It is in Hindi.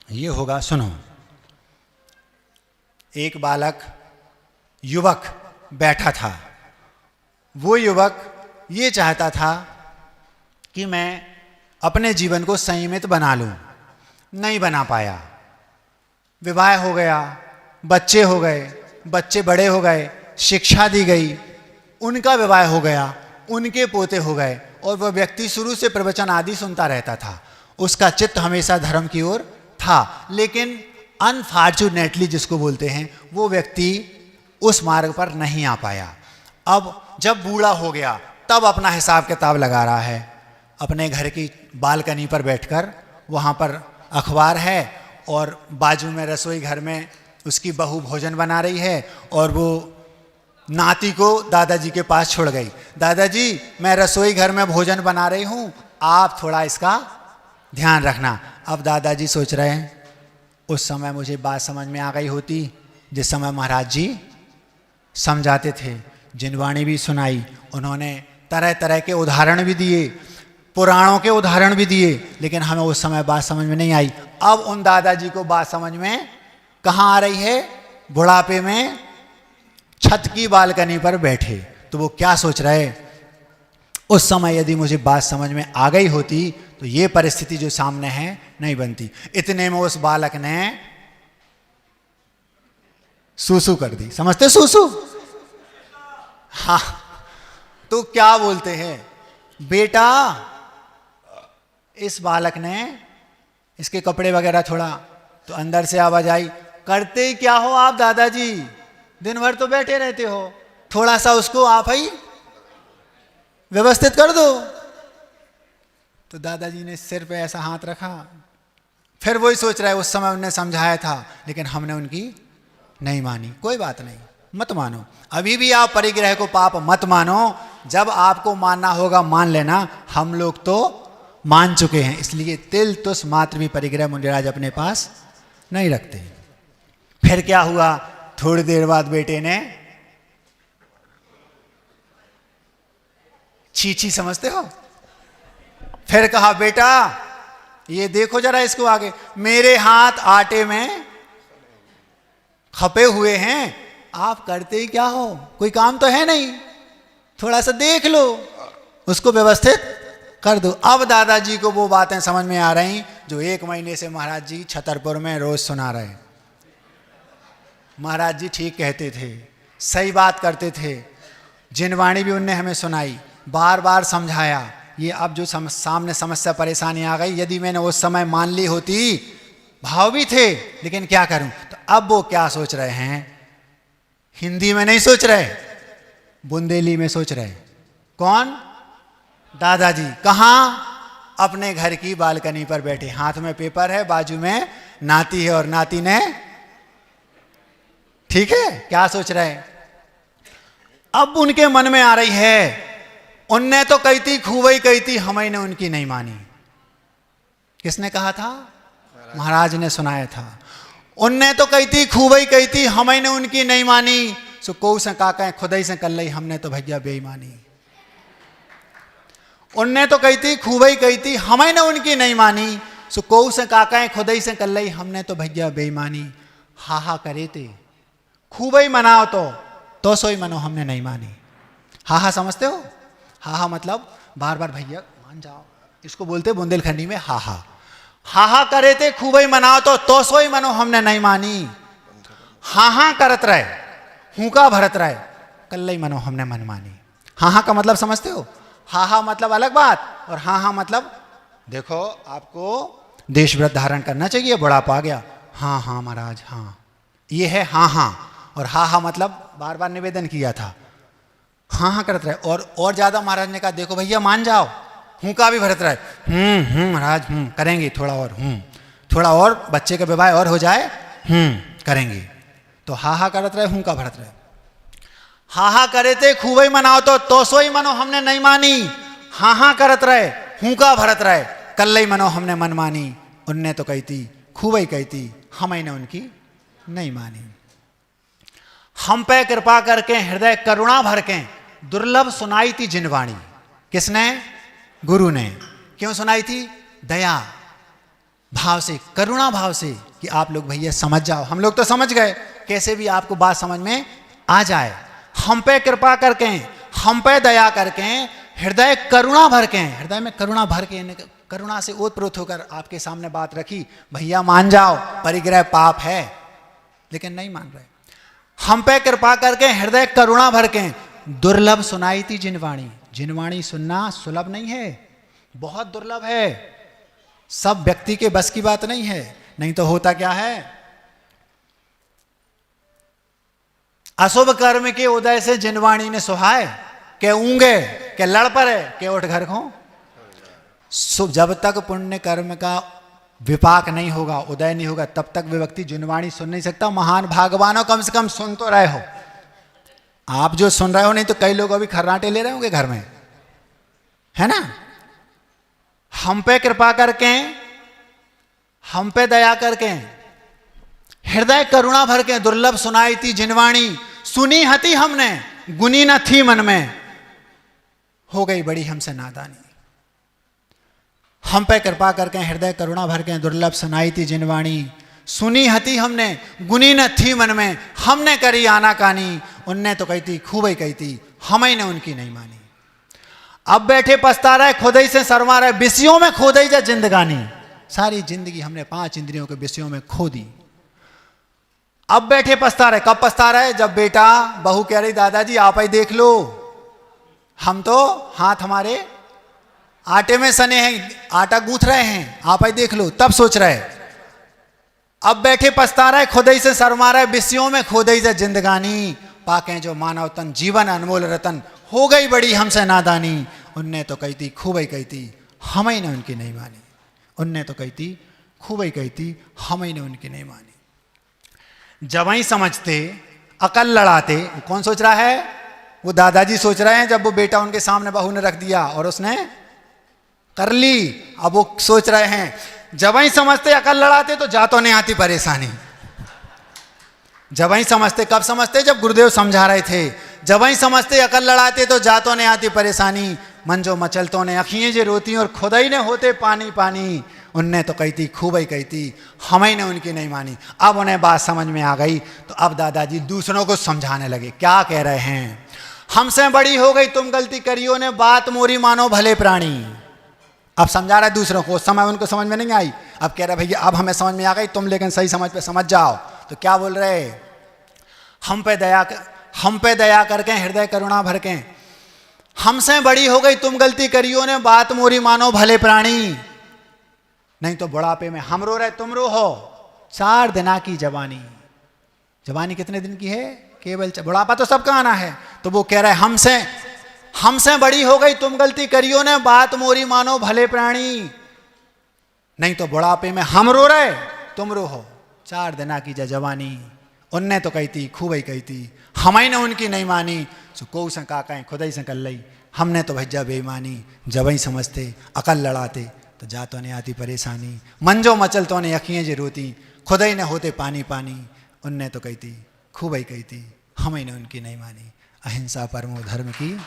ये होगा, सुनो। एक बालक युवक बैठा था। वो युवक ये चाहता था कि मैं अपने जीवन को संयमित बना लूं, नहीं बना पाया। विवाह हो गया, बच्चे हो गए, बच्चे बड़े हो गए, शिक्षा दी गई, उनका विवाह हो गया, उनके पोते हो गए, और वह व्यक्ति शुरू से प्रवचन आदि सुनता रहता था। उसका चित्त हमेशा धर्म की ओर था, लेकिन अनफॉर्चुनेटली जिसको बोलते हैं, वो व्यक्ति उस मार्ग पर नहीं आ पाया। अब जब बूढ़ा हो गया तब अपना हिसाब किताब लगा रहा है। अपने घर की बालकनी पर बैठकर, वहाँ पर अखबार है और बाजू में रसोई घर में उसकी बहू भोजन बना रही है, और वो नाती को दादाजी के पास छोड़ गई। दादाजी, मैं रसोई घर में भोजन बना रही हूँ, आप थोड़ा इसका ध्यान रखना। अब दादाजी सोच रहे हैं, उस समय मुझे बात समझ में आ गई होती जिस समय महाराज जी समझाते थे, जिनवाणी भी सुनाई, उन्होंने तरह तरह के उदाहरण भी दिए, पुराणों के उदाहरण भी दिए, लेकिन हमें उस समय बात समझ में नहीं आई। अब उन दादाजी को बात समझ में कहाँ आ रही है? बुढ़ापे में छत की बालकनी पर बैठे। तो वो क्या सोच रहे, उस समय यदि मुझे बात समझ में आ गई होती तो ये परिस्थिति जो सामने है नहीं बनती। इतने में उस बालक ने सूसू कर दी। समझते सूसू? हाँ, तो क्या बोलते हैं, बेटा, इस बालक ने इसके कपड़े वगैरह थोड़ा, तो अंदर से आवाज आई, करते ही क्या हो आप दादाजी, दिन भर तो बैठे रहते हो, थोड़ा सा उसको आप ही व्यवस्थित कर दो। तो दादाजी ने सिर पे ऐसा हाथ रखा। फिर वही सोच रहा है, उस समय उन्होंने समझाया था लेकिन हमने उनकी नहीं मानी। कोई बात नहीं, मत मानो, अभी भी आप परिग्रह को पाप मत मानो। जब आपको मानना होगा मान लेना, हम लोग तो मान चुके हैं, इसलिए तिल तुस मात्र भी परिग्रह मुंडेराज अपने पास नहीं रखते। फिर क्या हुआ, थोड़ी देर बाद बेटे ने चीची, समझते हो, फिर कहा, बेटा ये देखो जरा इसको आगे, मेरे हाथ आटे में खपे हुए हैं, आप करते ही क्या हो, कोई काम तो है नहीं, थोड़ा सा देख लो, उसको व्यवस्थित कर दो। अब दादाजी को वो बातें समझ में आ रही जो 1 महीने से महाराज जी छतरपुर में रोज सुना रहे। महाराज जी ठीक कहते थे, सही बात करते थे, जिनवाणी भी उनने हमें सुनाई, बार बार समझाया। ये अब जो सामने समस्या परेशानी आ गई, यदि मैंने उस समय मान ली होती, भाव भी थे, लेकिन क्या करूं। तो अब वो क्या सोच रहे हैं, हिंदी में नहीं सोच रहे, बुंदेली में सोच रहे। कौन? दादाजी। कहाँ? अपने घर की बालकनी पर बैठे, हाथ में पेपर है, बाजू में नाती है, और नाती ने, ठीक है, क्या सोच रहे हैं। अब उनके मन में आ रही है, उनने तो कही थी, खूबई कही थी, हमने उनकी नहीं मानी। किसने कहा था? महाराज ने सुनाया था। उनने तो कही थी, खूबई कही थी, हमने उनकी नहीं मानी, सो को से का कहें खुदाई से कर ली, हमने तो भैया बेईमानी। उनने तो कही थी, खूबई कही थी, हमने उनकी नहीं मानी, सो को से का कहें खुदाई से कर ली, हमने तो भैया बेईमानी। हा हा करे थे, खूबई मनाओ तो सोई मनो, हमने नहीं मानी। हा हा समझते हो? हा हा मतलब बार बार भैया मान जाओ, इसको बोलते बुंदेलखंडी में हा हा। हा हा करे थे, खूबई मनाओ तो सोई मनो, हमने नहीं मानी। हा हा करत रहे, हुका भरत रहे, कल्लई मनो, हमने मन मानी। हा हा का मतलब समझते हो? हा हा मतलब अलग बात, और हा हा मतलब, देखो आपको देशव्रत धारण करना चाहिए, बुढ़ापा आ गया, हाँ हाँ महाराज हाँ, ये है हाँ हाँ। और हा हा मतलब बार बार निवेदन किया था, हाँ हाँ करते रहे। और ज्यादा महाराज ने कहा, देखो भैया मान जाओ, हूँ का भी भरत रहे, महाराज करेंगे, थोड़ा और थोड़ा और, बच्चे का विवाह और हो जाए, करेंगे। तो हा हा करत रहे, हूँ का भरत रहे। हा हा करे थे, खूबई मनाओ तो सोई मनो, हमने नहीं मानी। हाँ हाँ करत रहे, हूँ का भरत रहे, कल्लई मनो, हमने मन मानी। उनने तो कही थी, खूबई कही थी, हमने उनकी नहीं मानी। हम पे कृपा करके हृदय करुणा भर के दुर्लभ सुनाई थी जिनवाणी। किसने? गुरु ने। क्यों सुनाई थी? दया भाव से, करुणा भाव से कि आप लोग भैया समझ जाओ। हम लोग तो समझ गए, कैसे भी आपको बात समझ में आ जाए। हम पे कृपा करके, हम पे दया करके, हृदय करुणा भर के, हृदय में करुणा भर के, करुणा से ओतप्रोत होकर आपके सामने बात रखी, भैया मान जाओ परिग्रह पाप है, लेकिन नहीं मान रहे। हम पे कृपा करके हृदय करुणा भर के, दुर्लभ सुनाई थी जिनवाणी। जिनवाणी सुनना सुलभ नहीं है, बहुत दुर्लभ है, सब व्यक्ति के बस की बात नहीं है। नहीं तो होता क्या है, अशुभ कर्म के उदय से जिनवाणी ने सुहाए, के ऊंगे के लड़ पड़े, के उठ घर खो। जब तक पुण्य कर्म का विपाक नहीं होगा, उदय नहीं होगा, तब तक वे व्यक्ति जिनवाणी सुन नहीं सकता। महान भागवानों कम से कम सुन तो रहे हो। आप जो सुन रहे हो, नहीं तो कई लोग अभी खर्राटे ले रहे होंगे घर में, है ना। हम पे कृपा करके, हम पे दया करके, हृदय करुणा भर के, दुर्लभ सुनाई थी जिनवाणी, सुनी हती हमने, गुनी न थी मन में, हो गई बड़ी हमसे नादानी। हम पे कृपा करके, हृदय करुणा भर के, दुर्लभ सुनाई थी जिनवाणी, सुनी हती हमने, गुनी न थी मन में, हमने करी आनाकानी, उनने तो कही थी खूब ही कही थी, हमें ने उनकी नहीं मानी। अब बैठे पछता रहे, खुद ही से शर्मा रहे, विषयों में खो दी जा जिंदगानी। सारी जिंदगी हमने 5 इंद्रियों के विषयों में खो दी। अब बैठे पछता रहे, कब पछता रहे, जब बेटा बहू कह रही दादाजी आप ही देख लो, हम तो हाथ हमारे आटे में सने हैं, आटा गूंथ रहे हैं, आप ही देख लो, तब सोच रहे। अब बैठे पछता रहे, खुद ही से शर्मा रहे, विषयों में खो दी जा जिंदगानी, पाके जो मानव तन जीवन अनमोल रतन, हो गई बड़ी हमसे नादानी। उनने तो कही थी खूब ही कही थी, हम ही ने उनकी नहीं मानी। उनने तो कही थी खूब ही कही थी, हम ही ने उनकी नहीं मानी। जब ही समझते अकल लड़ाते, कौन सोच रहा है, वो दादाजी सोच रहे हैं। जब वो बेटा उनके सामने बहू ने रख दिया और उसने कर ली, अब वो सोच रहे हैं, जब ही समझते अकल लड़ाते तो जातो नहीं आती परेशानी। जब ही समझते, कब समझते, जब गुरुदेव समझा रहे थे। जब ही समझते अकल लड़ाते तो जातो ने आती परेशानी, मन जो मचलतों ने अखियां जे रोती और खुद ही ने होते पानी पानी। उनने तो कही थी खूब ही कही थी, हम ही ने उनकी नहीं मानी। अब उन्हें बात समझ में आ गई, तो अब दादाजी दूसरों को समझाने लगे। क्या कह रहे हैं, हमसे बड़ी हो गई तुम गलती करियो ने, बात मोरी मानो भले प्राणी। अब समझा रहे दूसरों को, उस समय उनको समझ में नहीं आई। अब कह रहे भैया अब हमें समझ में आ गई, तुम लेकिन सही समझ पे समझ जाओ। तो क्या बोल रहे, हम पे दया करके, हृदय करुणा भर के, हमसे बड़ी हो गई तुम गलती करियो ने, बात मोरी मानो भले प्राणी। नहीं तो बुढ़ापे में हम रो रहे तुम रो हो, 4 दिना की जवानी। जवानी कितने दिन की है, केवल बुढ़ापा तो सबका आना है। तो वो कह रहे हमसे बड़ी हो गई तुम गलती करियो ने, बात मोरी मानो भले प्राणी। नहीं तो बुढ़ापे में हम रो रहे तुम रो हो, 4 दिना की जवानी। उनने तो कही थी खूब ही कही थी, हम ही ने उनकी नहीं मानी। सो को से का कहें, खुद ही से कर लई, हमने तो भैया बेईमानी। जब ही समझते अकल लड़ाते तो जातो ने आती परेशानी, मन जो मचलतों ने अखियां जे रोती, खुद ही ने होते पानी पानी। उनने तो कही थी खूब ही कही थी, हम ही ने उनकी नहीं मानी। अहिंसा परमो धर्म की